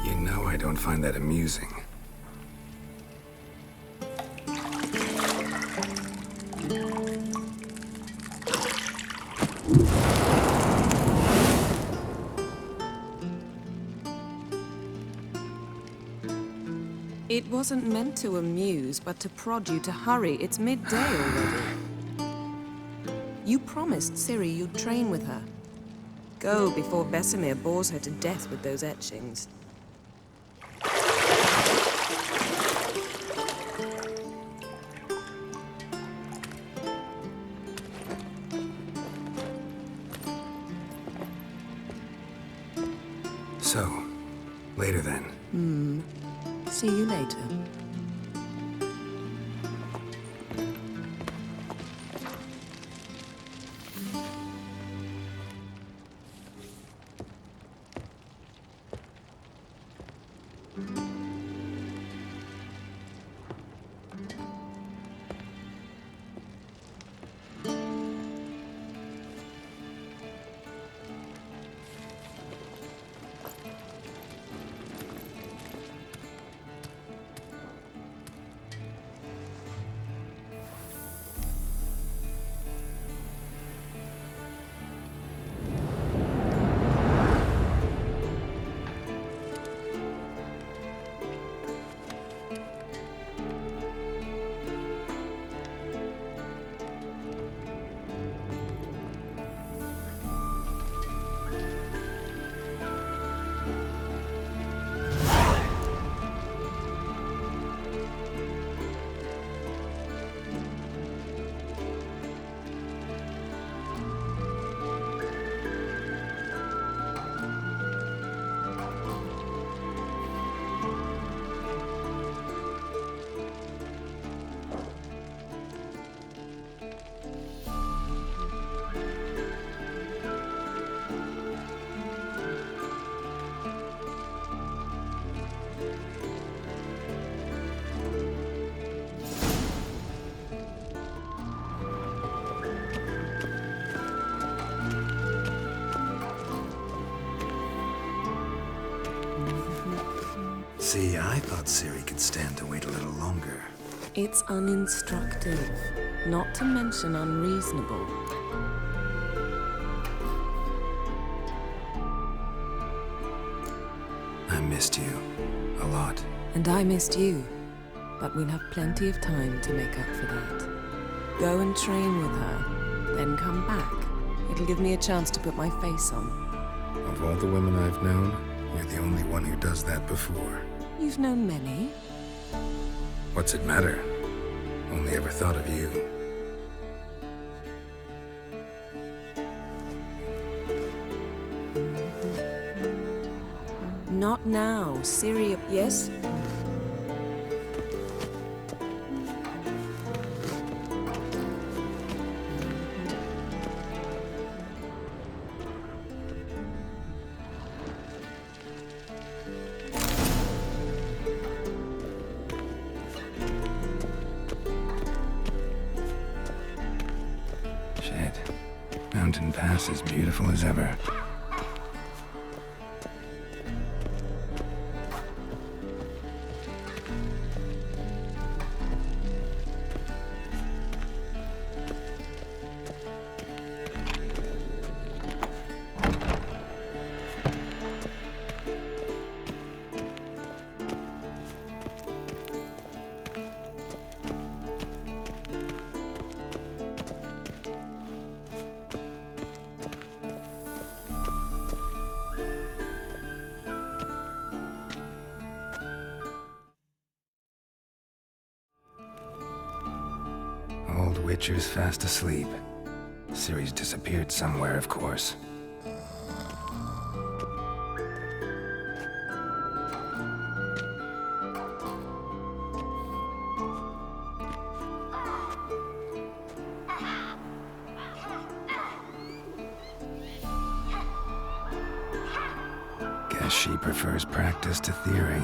You know I don't find that amusing. It wasn't meant to amuse, but to prod you to hurry. It's midday already. You promised Ciri you'd train with her. Go before Vesemir bores her to death with those etchings. So, later then. See you later. See, I thought Ciri could stand to wait a little longer. It's uninstructive, not to mention unreasonable. I missed you. A lot. And I missed you. But we'll have plenty of time to make up for that. Go and train with her, then come back. It'll give me a chance to put my face on. Of all the women I've known, you're the only one who does that before. You've known many. What's it matter? Only ever thought of you. Not now. Ciri, yes? Shit. Mountain Pass as beautiful as ever. Old Witcher's fast asleep. Ciri's disappeared somewhere, of course. Guess she prefers practice to theory.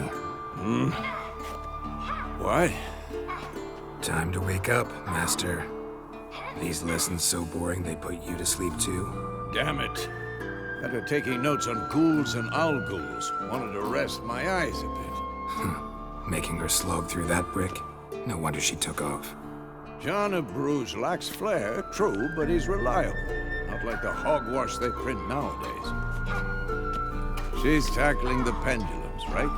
What? Time to wake up, Master. These lessons so boring they put you to sleep too? Damn it. After taking notes on ghouls and owl ghouls, wanted to rest my eyes a bit. Making her slog through that brick? No wonder she took off. John of Bruges lacks flair, true, but he's reliable. Not like the hogwash they print nowadays. She's tackling the pendulums, right?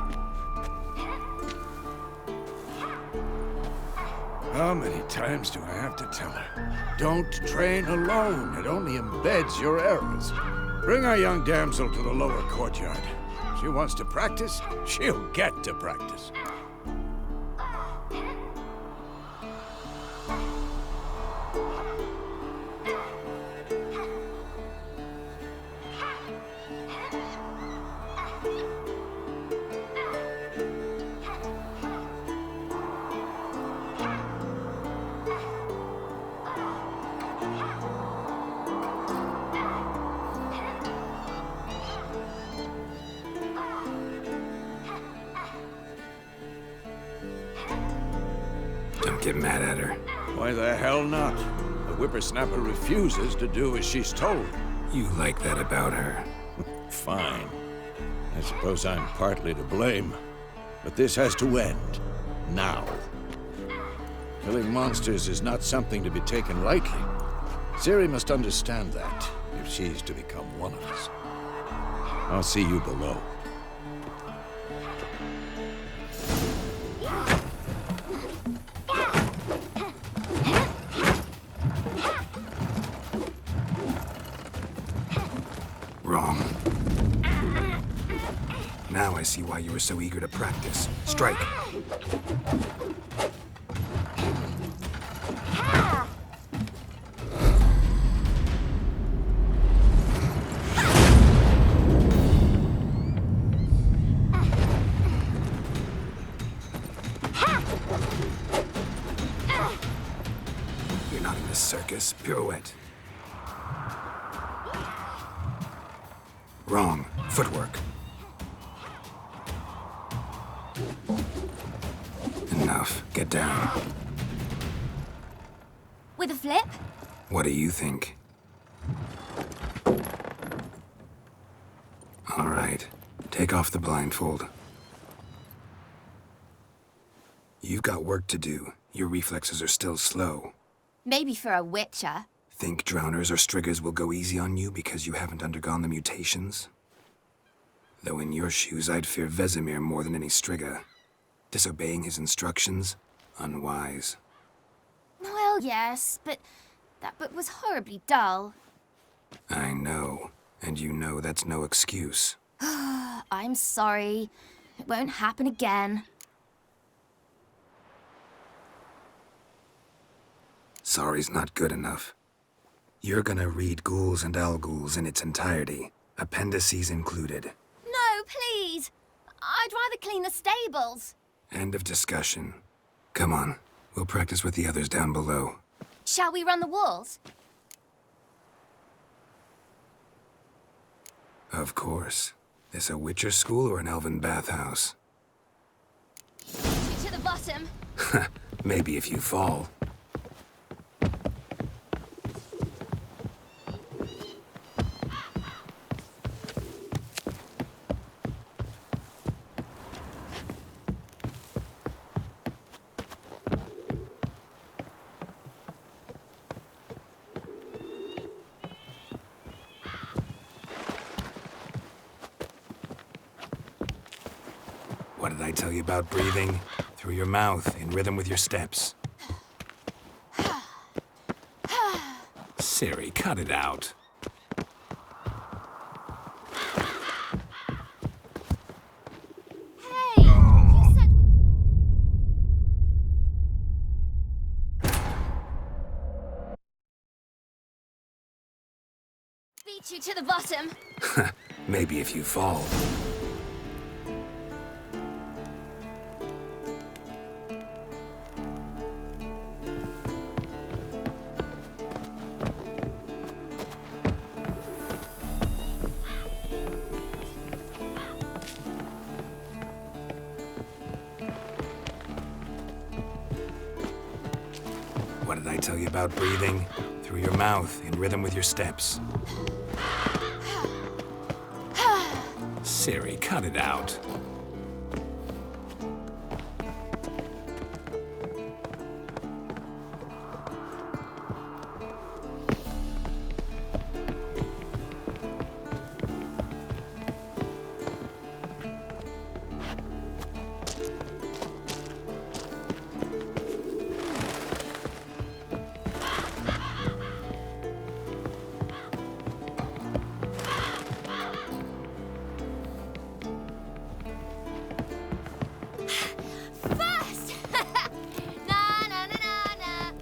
How many times do I have to tell her? Don't train alone. It only embeds your errors. Bring our young damsel to the lower courtyard. She wants to practice, she'll get to practice. Don't get mad at her. Why the hell not? The whippersnapper refuses to do as she's told. You like that about her. Fine. I suppose I'm partly to blame. But this has to end. Now. Killing monsters is not something to be taken lightly. Ciri must understand that, if she's to become one of us. I'll see you below. Wrong. Now I see why you were so eager to practice. Strike. You're not in this circus. Pirouette. Wrong. Footwork. Enough. Get down. With a flip? What do you think? All right. Take off the blindfold. You've got work to do. Your reflexes are still slow. Maybe for a witcher. Think drowners or striggers will go easy on you because you haven't undergone the mutations? Though in your shoes, I'd fear Vesemir more than any strigger. Disobeying his instructions? Unwise. Well, yes, but that book was horribly dull. I know. And you know that's no excuse. I'm sorry. It won't happen again. Sorry's not good enough. You're gonna read Ghouls and Alghouls in its entirety, appendices included. No, please! I'd rather clean the stables. End of discussion. Come on, we'll practice with the others down below. Shall we run the walls? Of course. This a Witcher school or an elven bathhouse? To the bottom. Maybe if you fall. What did I tell you about breathing? Through your mouth, in rhythm with your steps. Ciri, cut it out. Hey! You said beat you to the bottom. Maybe if you fall. tell you about breathing? Through your mouth, in rhythm with your steps. Ciri, cut it out. First! Na na na na na.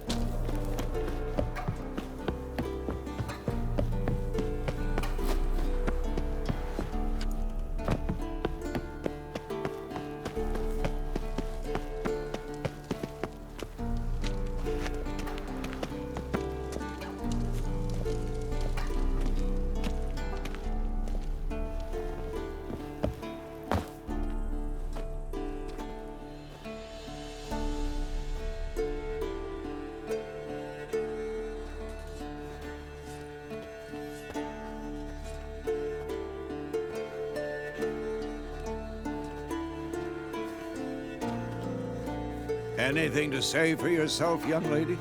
Anything to say for yourself, young lady?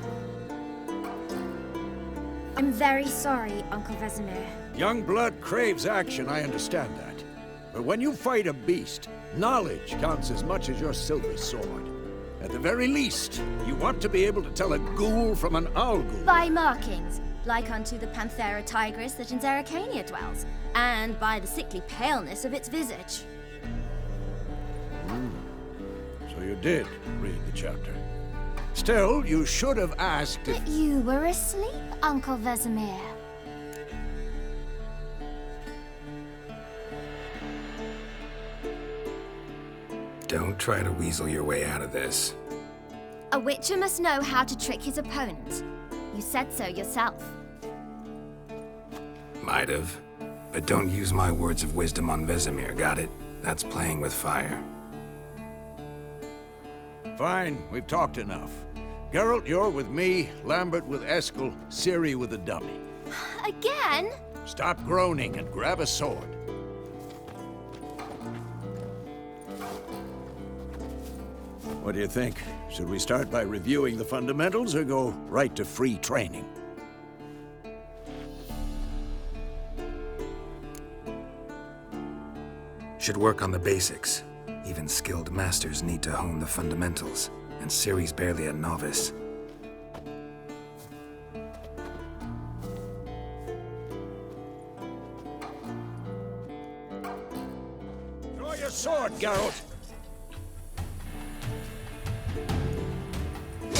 I'm very sorry, Uncle Vesemir. Young blood craves action, I understand that. But when you fight a beast, knowledge counts as much as your silver sword. At the very least, you want to be able to tell a ghoul from an owl ghoul. By markings, like unto the Panthera tigris that in Zerrikania dwells, and by the sickly paleness of its visage. So you did read the chapter. Still, you should have asked if... But you were asleep, Uncle Vesemir. Don't try to weasel your way out of this. A witcher must know how to trick his opponent. You said so yourself. Might have. But don't use my words of wisdom on Vesemir, got it? That's playing with fire. Fine, we've talked enough. Geralt, you're with me, Lambert with Eskel, Ciri with the dummy. Again? Stop groaning and grab a sword. What do you think? Should we start by reviewing the fundamentals or go right to free training? Should work on the basics. Even skilled masters need to hone the fundamentals, and Ciri's barely a novice. Draw your sword, Geralt!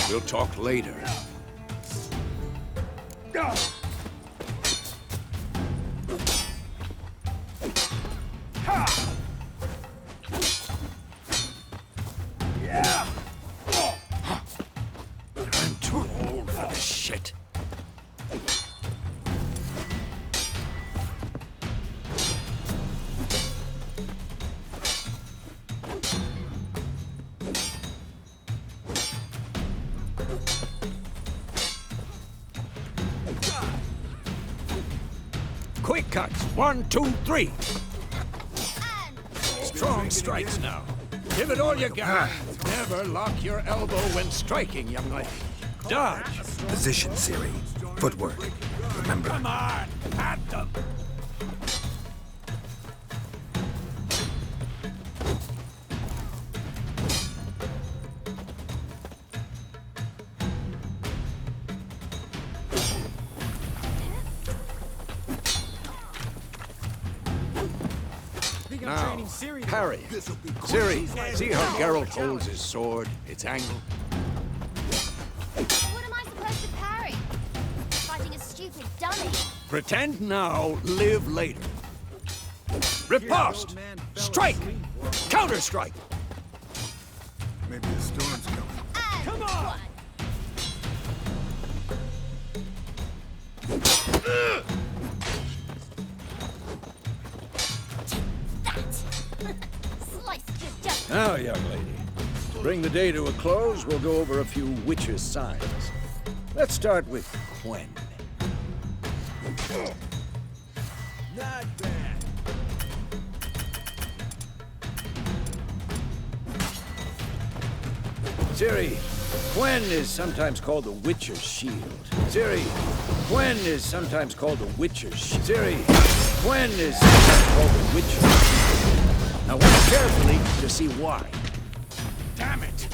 We'll talk later. I'm too old for this shit. Quick cuts. 1, 2, 3. Strong strikes now. Give it all you got. Never lock your elbow when striking, young lady. Dodge. Position, Ciri. Footwork. Remember. Come on. At them. Now, parry. Ciri, see how Geralt holds his sword, its angle? What am I supposed to parry? Fighting a stupid dummy. Pretend now, live later. Riposte! Strike! Counter-strike! Maybe the storm's coming. And Come on! Slice just. Now, young lady, to bring the day to a close, we'll go over a few witches' signs. Let's start with Quen. Not bad. Ciri, Quen is sometimes called the Witcher's Shield. Ciri, Quen is sometimes called the Witcher's Shield. Ciri, Quen is sometimes called the Witcher's Shield. Now watch carefully to see why. Damn it!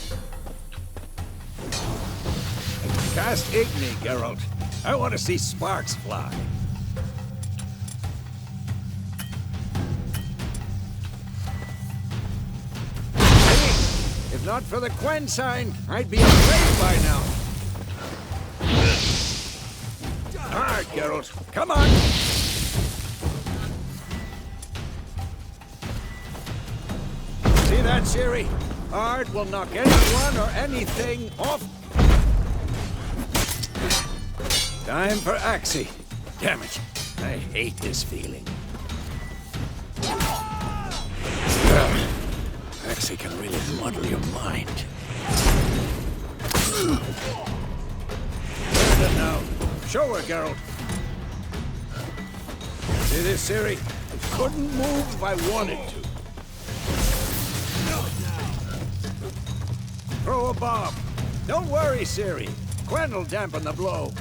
Cast Igni, Geralt. I want to see sparks fly. If not for the Quen sign, I'd be afraid by now. Hard, Geralt. Come on! See that, Ciri? Ard will knock anyone or anything off. Time for Axii. Damn it. I hate this feeling. Axii can really muddle your mind. Where's it now? Show her, Geralt. See this, Ciri? Couldn't move if I wanted to. Throw a bomb. Don't worry, Ciri. Quen will dampen the blow.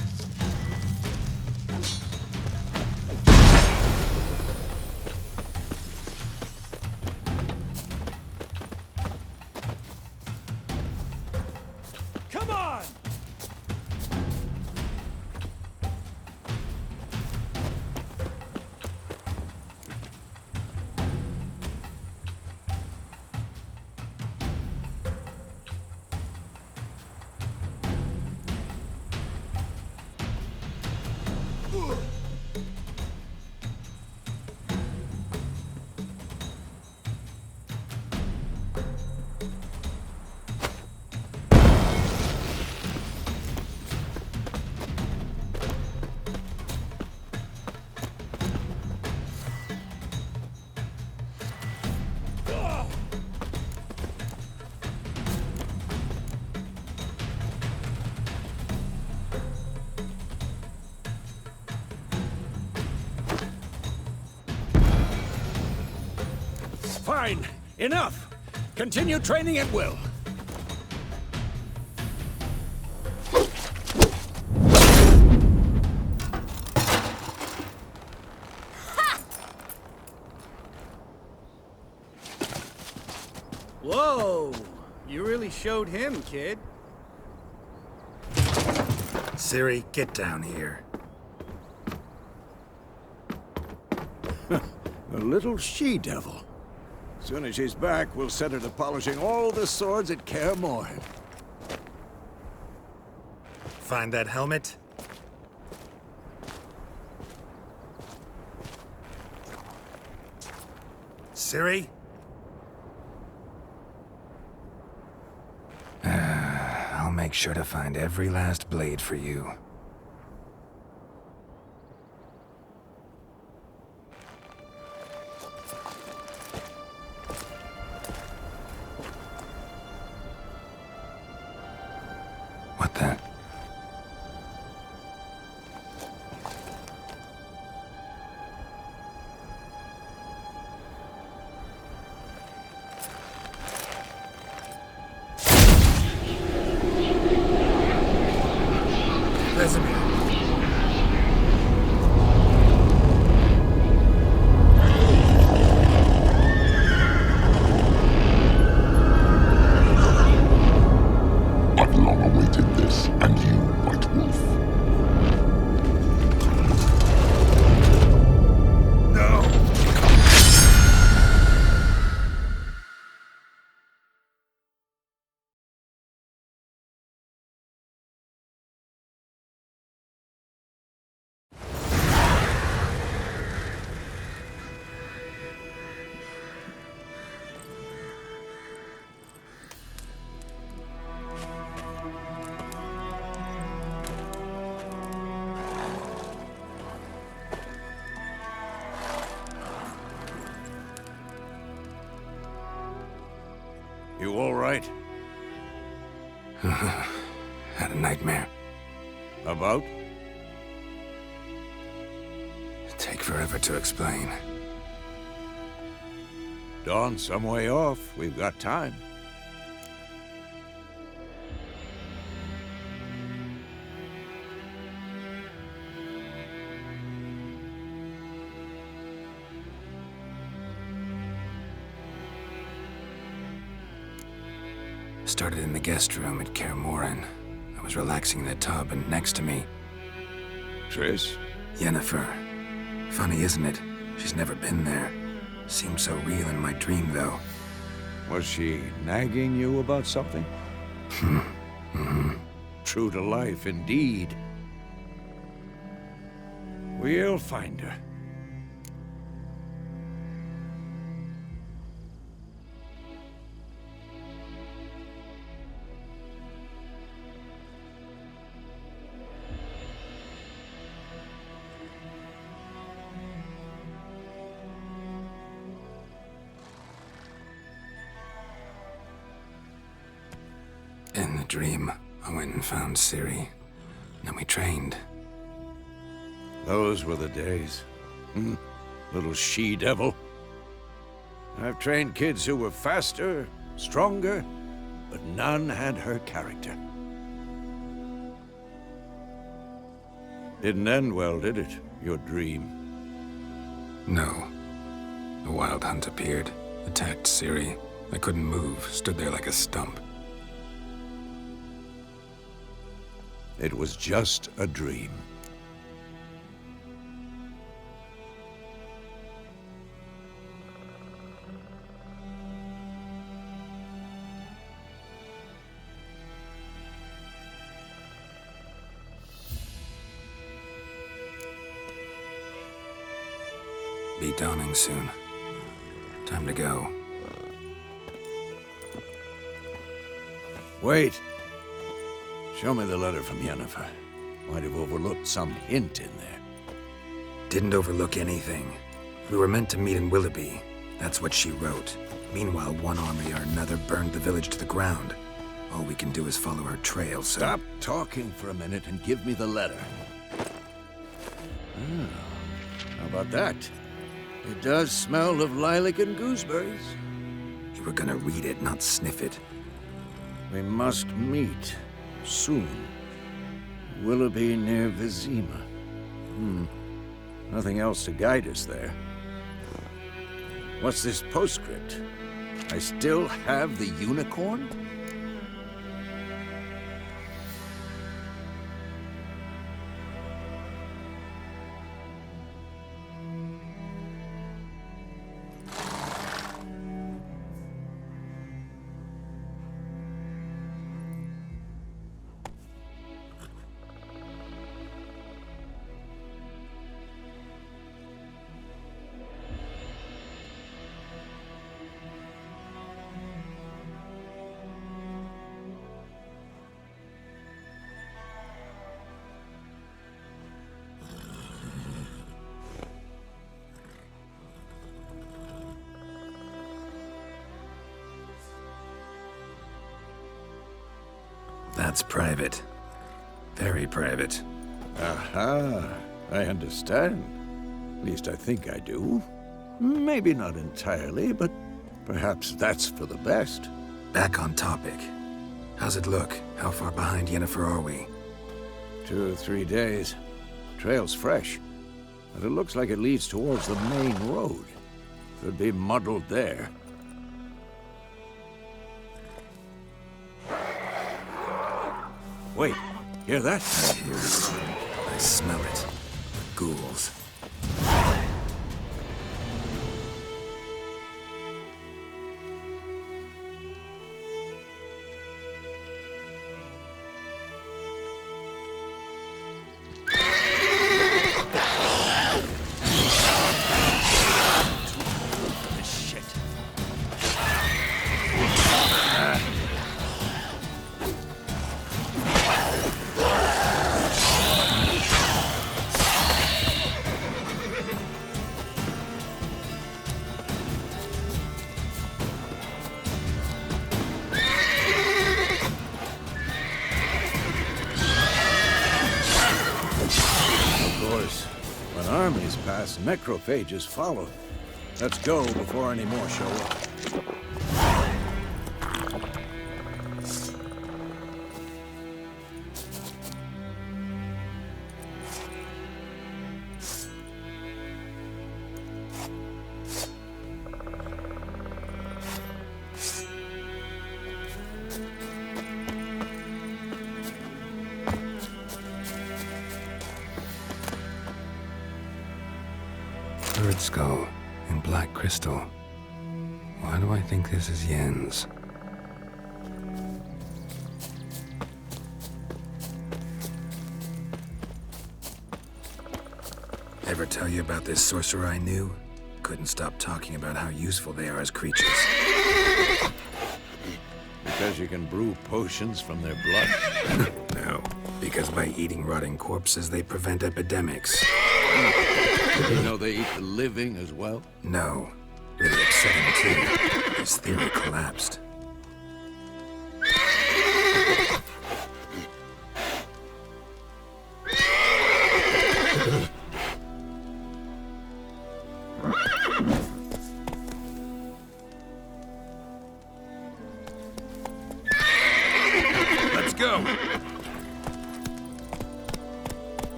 Come on! Fine. Enough. Continue training at will. Whoa! You really showed him, kid. Ciri, get down here. A little she-devil. Soon as she's back, we'll set her to polishing all the swords at Kaer Morhen. Find that helmet? Ciri? I'll make sure to find every last blade for you. What the? Vesemir. I've long awaited this, and you, White Wolf. No! You all right? Had a nightmare. About? Take forever to explain. Dawn's some way off. We've got time. Started in the guest room at Kaer Morhen. I was relaxing in the tub, and next to me, Triss? Yennefer. Funny, isn't it? She's never been there. Seemed so real in my dream, though. Was she nagging you about something? True to life, indeed. We'll find her. In the dream, I went and found Ciri. Then we trained. Those were the days. Little she-devil. I've trained kids who were faster, stronger, but none had her character. Didn't end well, did it? Your dream? No. The Wild Hunt appeared, attacked Ciri. I couldn't move, stood there like a stump. It was just a dream. Be dawning soon. Time to go. Wait. Show me the letter from Yennefer. Might have overlooked some hint in there. Didn't overlook anything. We were meant to meet in Willoughby. That's what she wrote. Meanwhile, one army or another burned the village to the ground. All we can do is follow her trail, so... Stop talking for a minute and give me the letter. How about that? It does smell of lilac and gooseberries. You were gonna read it, not sniff it. We must meet. Soon. Willoughby near Vizima. Nothing else to guide us there. What's this postscript? I still have the unicorn? That's private. Very private. Aha, I understand. At least I think I do. Maybe not entirely, but perhaps that's for the best. Back on topic. How's it look? How far behind Yennefer are we? 2 or 3 days. Trail's fresh, but it looks like it leads towards the main road. Could be muddled there. Wait, hear that? I hear it. I smell it. Ghouls. pass, necrophages follow. Let's go before any more show up. Bird skull and black crystal. Why do I think this is Yen's? Ever tell you about this sorcerer I knew? Couldn't stop talking about how useful they are as creatures. Because you can brew potions from their blood? No, because by eating rotting corpses, they prevent epidemics. Did you know they eat the living as well? No, really upsetting too. His theory collapsed. Let's go!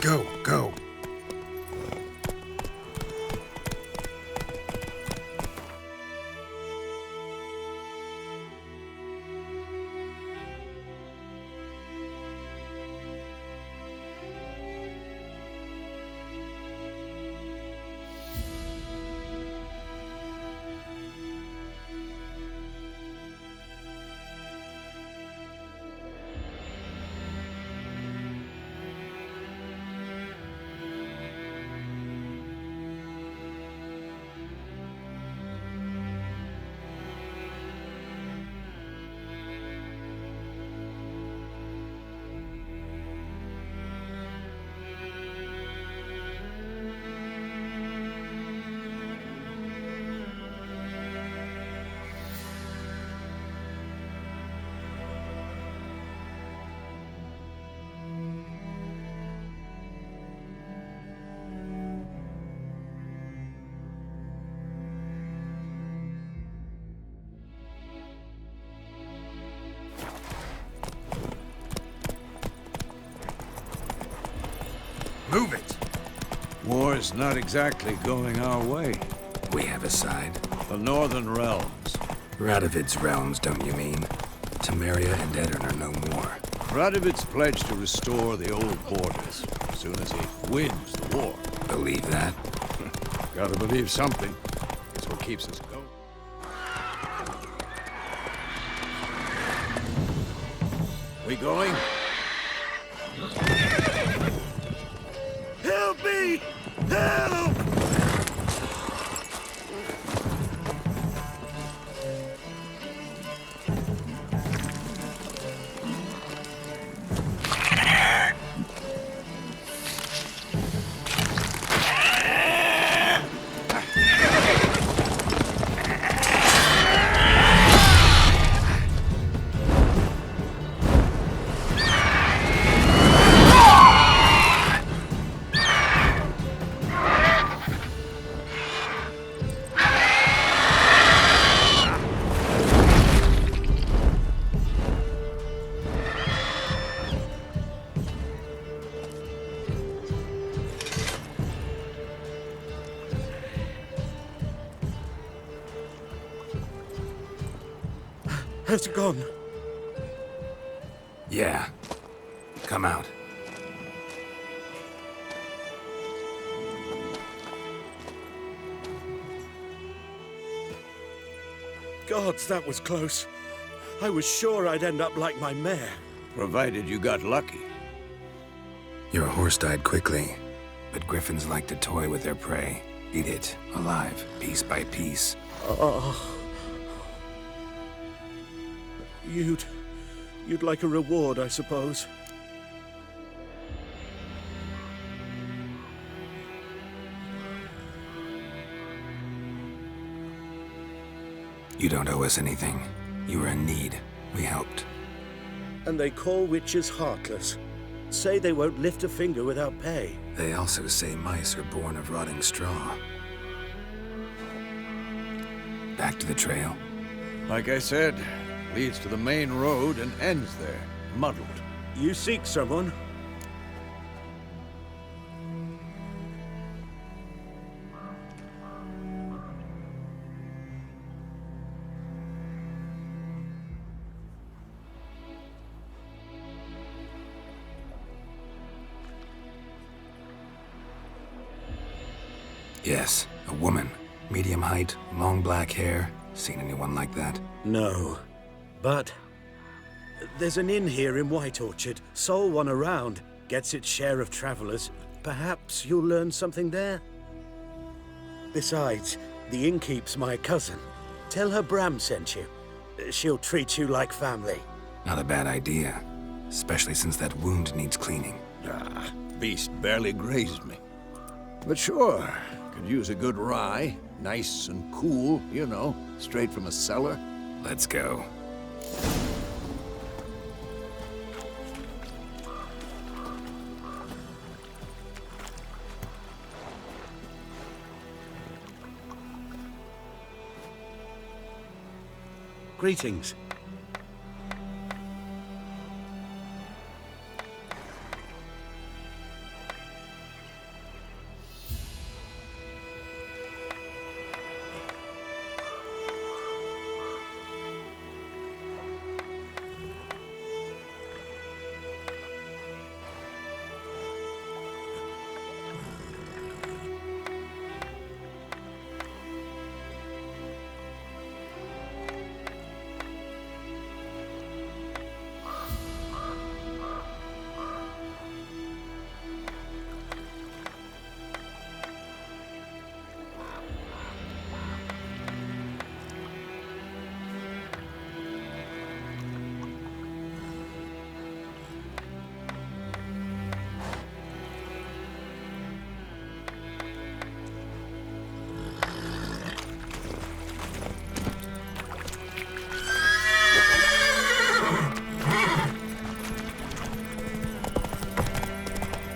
Go, go. Move it! War's not exactly going our way. We have a side. The Northern Realms. Radovid's realms, don't you mean? Temeria and Edirn are no more. Radovid's pledged to restore the old borders as soon as he wins the war. Believe that? Gotta believe something. It's what keeps us going. We going? Help me! Help! Has it gone? Yeah. Come out. Gods, that was close. I was sure I'd end up like my mare. Provided you got lucky. Your horse died quickly, but griffins like to toy with their prey. Eat it, alive, piece by piece. You'd like a reward, I suppose. You don't owe us anything. You were in need. We helped. And they call witches heartless. Say they won't lift a finger without pay. They also say mice are born of rotting straw. Back to the trail. Like I said, leads to the main road and ends there, muddled. You seek someone? Yes, a woman. Medium height, long black hair. Seen anyone like that? No. But there's an inn here in White Orchard. Sole one around. Gets its share of travelers. Perhaps you'll learn something there? Besides, the innkeep's my cousin. Tell her Bram sent you. She'll treat you like family. Not a bad idea. Especially since that wound needs cleaning. Beast barely grazed me. But sure, could use a good rye. Nice and cool, you know, straight from a cellar. Let's go. Greetings.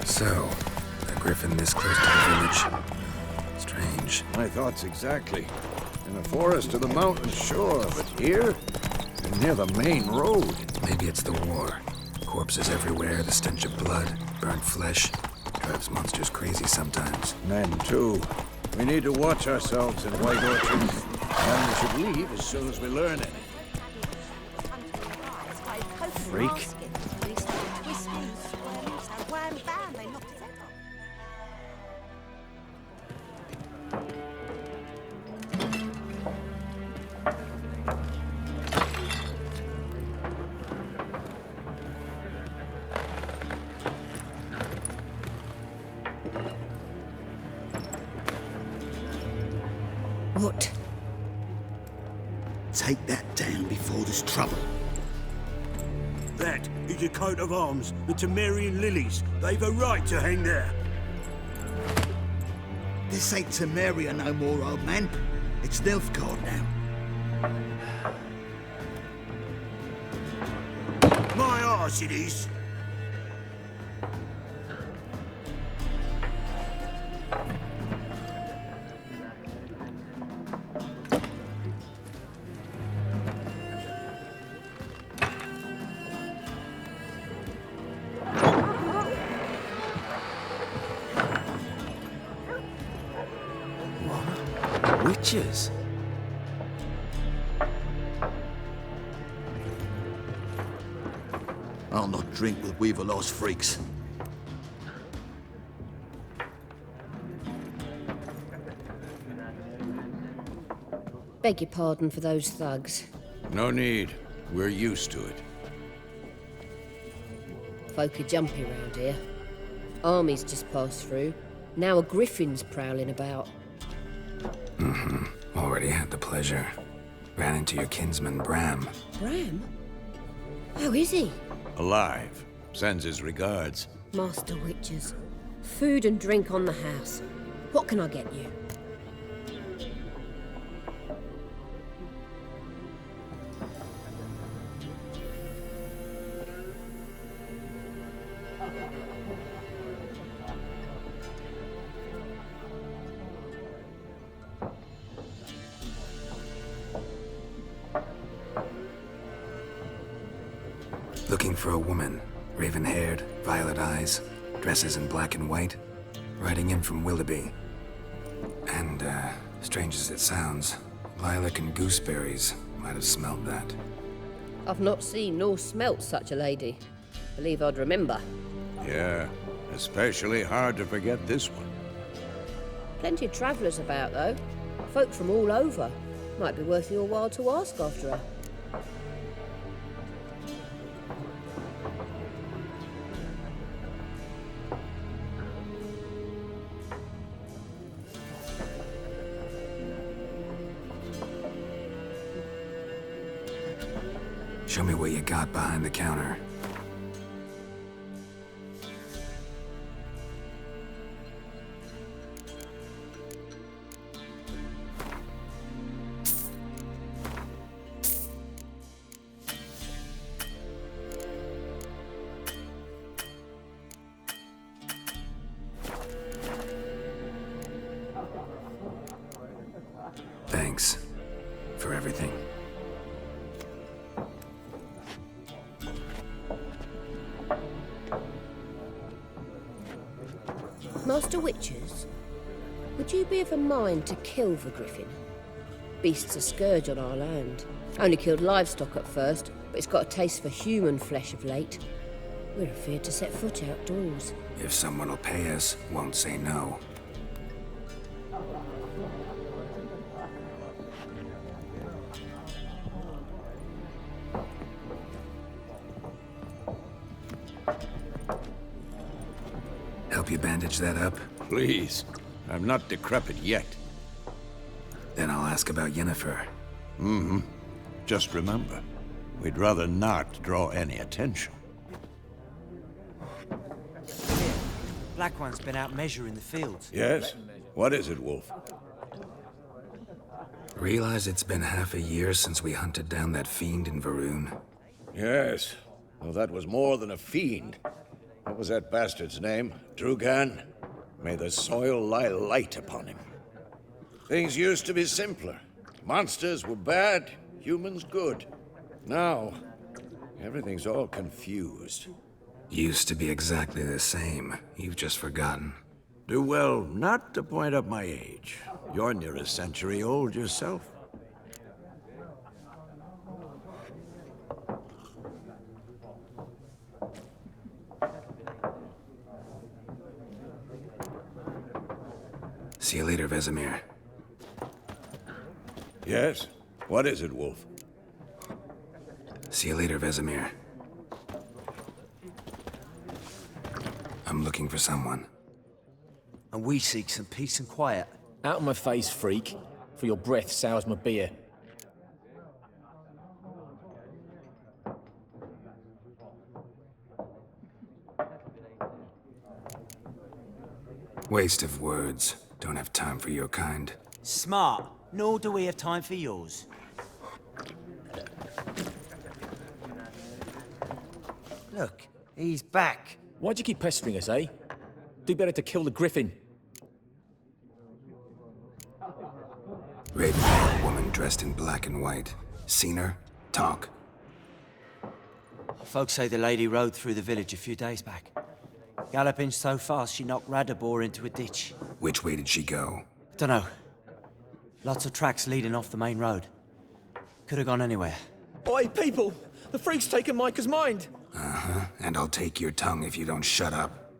So, a griffin this close to the village. Strange. My thoughts exactly. In the forest or the mountains, sure, but here? Near the main road. Maybe it's the war. Corpses everywhere, the stench of blood, burnt flesh. Drives monsters crazy sometimes. Men, too. We need to watch ourselves in White Orchard. And we should leave as soon as we learn anything. Freak. What? Take that down before there's trouble. That is a coat of arms, the Temerian lilies. They've a right to hang there. This ain't Temeria no more, old man. It's Nilfgaard now. My arse it is. Witches? I'll not drink with Weaverlaw's freaks. Beg your pardon for those thugs. No need. We're used to it. Folk are jumpy around here. Armies just passed through. Now a griffin's prowling about. Already had the pleasure. Ran into your kinsman, Bram. Bram? How is he? Alive. Sends his regards. Master Witches. Food and drink on the house. What can I get you? Looking for a woman. Raven-haired, violet eyes, dresses in black and white. Riding in from Willoughby. And, strange as it sounds, lilac and gooseberries might have smelled that. I've not seen nor smelt such a lady. Believe I'd remember. Yeah, especially hard to forget this one. Plenty of travellers about, though. Folk from all over. Might be worth your while to ask after her. Show me what you got behind the counter. Thanks for everything. Master Witches, would you be of a mind to kill the griffin? Beast's a scourge on our land. Only killed livestock at first, but it's got a taste for human flesh of late. We're afeard to set foot outdoors. If someone will pay us, won't say no. Help you bandage that up? Please. I'm not decrepit yet. Then I'll ask about Yennefer. Just remember, we'd rather not draw any attention. Black One's been out measuring the fields. Yes? What is it, Wolf? Realize it's been half a year since we hunted down that fiend in Varun. Yes. Well, that was more than a fiend. What was that bastard's name? Drugan? May the soil lie light upon him. Things used to be simpler. Monsters were bad, humans good. Now, everything's all confused. Used to be exactly the same. You've just forgotten. Do well not to point up my age. You're near a century old yourself. See you later, Vesemir. Yes? What is it, Wolf? See you later, Vesemir. I'm looking for someone. And we seek some peace and quiet. Out of my face, freak, for your breath sours my beer. Waste of words. Don't have time for your kind. Smart. Nor do we have time for yours. Look, he's back. Why'd you keep pestering us, eh? Do better to kill the griffin. Raven-haired woman dressed in black and white. Seen her? Talk. Folks say the lady rode through the village a few days back. Galloping so fast she knocked Radabor into a ditch. Which way did she go? Dunno. Lots of tracks leading off the main road. Could have gone anywhere. Oi, people! The freak's taken Micah's mind! Uh-huh. And I'll take your tongue if you don't shut up.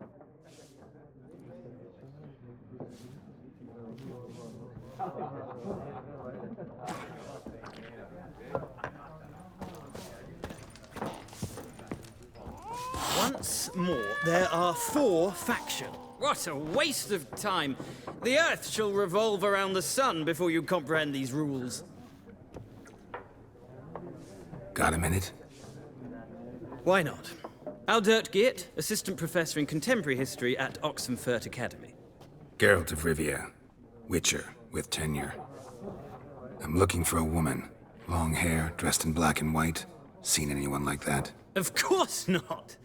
Once more, there are 4 factions. What a waste of time. The Earth shall revolve around the sun before you comprehend these rules. Got a minute? Why not? Aldert Geert, Assistant Professor in Contemporary History at Oxenfurt Academy. Geralt of Rivia. Witcher, with tenure. I'm looking for a woman. Long hair, dressed in black and white. Seen anyone like that? Of course not.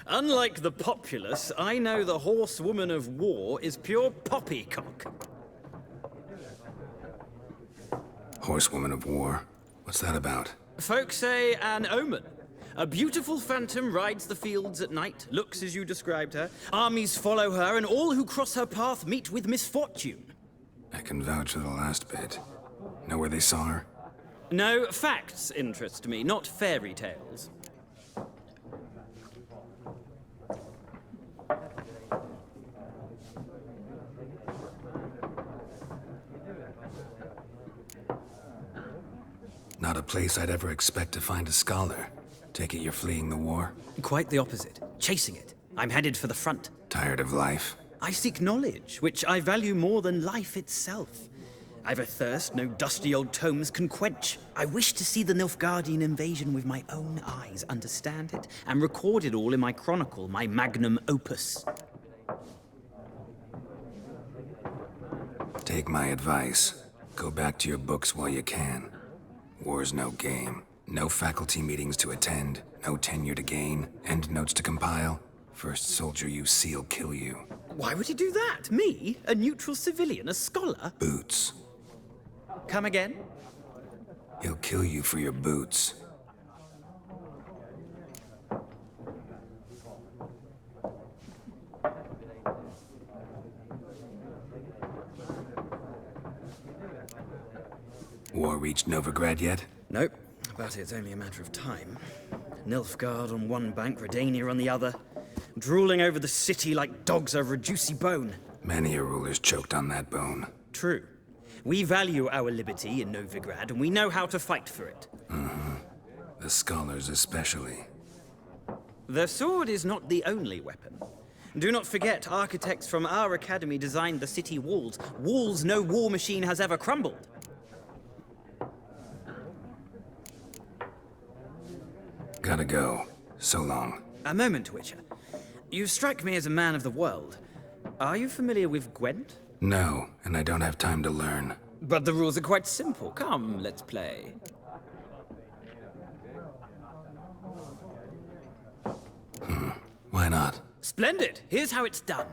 Unlike the populace, I know the horsewoman of war is pure poppycock. Horsewoman of war? What's that about? Folk say an omen. A beautiful phantom rides the fields at night, looks as you described her. Armies follow her, and all who cross her path meet with misfortune. I can vouch for the last bit. Know where they saw her? No, facts interest me, not fairy tales. Not a place I'd ever expect to find a scholar. Take it you're fleeing the war? Quite the opposite. Chasing it. I'm headed for the front. Tired of life? I seek knowledge, which I value more than life itself. I've a thirst no dusty old tomes can quench. I wish to see the Nilfgaardian invasion with my own eyes, understand it, and record it all in my chronicle, my magnum opus. Take my advice. Go back to your books while you can. War's no game. No faculty meetings to attend, no tenure to gain, end notes to compile. First soldier you see'll kill you. Why would he do that? Me? A neutral civilian? A scholar? Boots. Come again? He'll kill you for your boots. War reached Novigrad yet? Nope, but it's only a matter of time. Nilfgaard on one bank, Redania on the other. Drooling over the city like dogs over a juicy bone. Many a ruler's choked on that bone. True. We value our liberty in Novigrad, and we know how to fight for it. Mm-hmm. The scholars especially. The sword is not the only weapon. Do not forget, architects from our academy designed the city walls. Walls no war machine has ever crumbled. Gotta go. So long. A moment, Witcher. You strike me as a man of the world. Are you familiar with Gwent? No, and I don't have time to learn. But the rules are quite simple. Come, let's play. Why not? Splendid! Here's how it's done.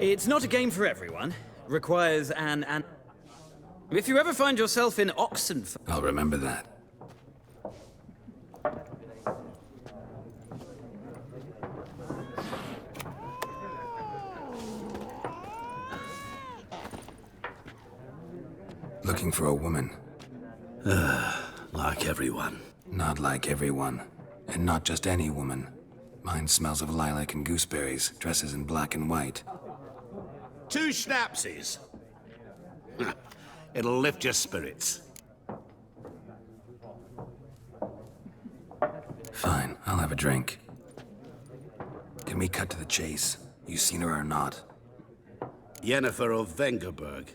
It's not a game for everyone. Requires an... If you ever find yourself in Oxenford... I'll remember that. Looking for a woman. Like everyone. Not like everyone. And not just any woman. Mine smells of lilac and gooseberries, dresses in black and white. 2 schnapsies. It'll lift your spirits. Fine, I'll have a drink. Can we cut to the chase? You seen her or not? Yennefer of Vengerberg.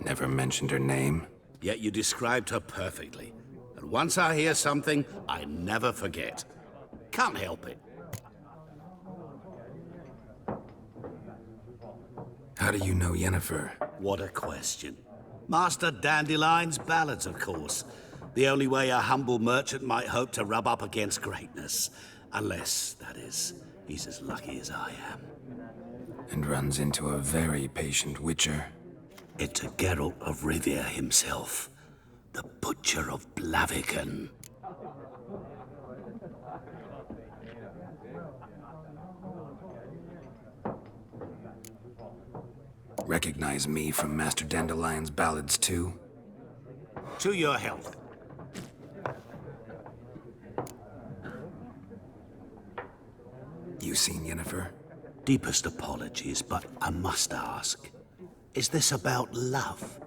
Never mentioned her name. Yet you described her perfectly. And once I hear something, I never forget. Can't help it. How do you know Yennefer? What a question. Master Dandelion's ballads, of course. The only way a humble merchant might hope to rub up against greatness. Unless, that is, he's as lucky as I am. And runs into a very patient witcher. It's a Geralt of Rivia himself. The Butcher of Blaviken. Recognize me from Master Dandelion's ballads, too? To your health. You seen Yennefer? Deepest apologies, but I must ask. Is this about love?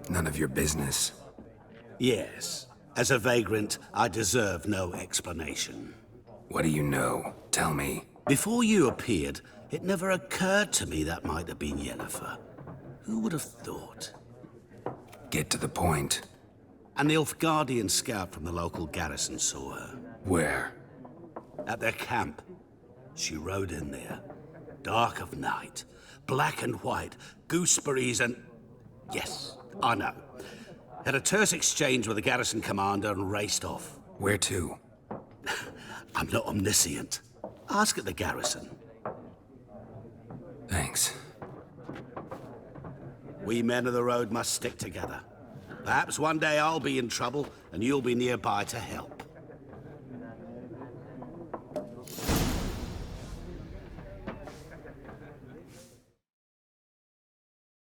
None of your business. Yes. As a vagrant, I deserve no explanation. What do you know? Tell me. Before you appeared, it never occurred to me that might have been Yennefer. Who would have thought? Get to the point. An Nilfgaardian scout from the local garrison saw her. Where? At their camp. She rode in there. Dark of night. Black and white. Gooseberries and... Yes, I know. Had a terse exchange with the garrison commander and raced off. Where to? I'm not omniscient. Ask at the garrison. Thanks. We men of the road must stick together. Perhaps one day I'll be in trouble and you'll be nearby to help.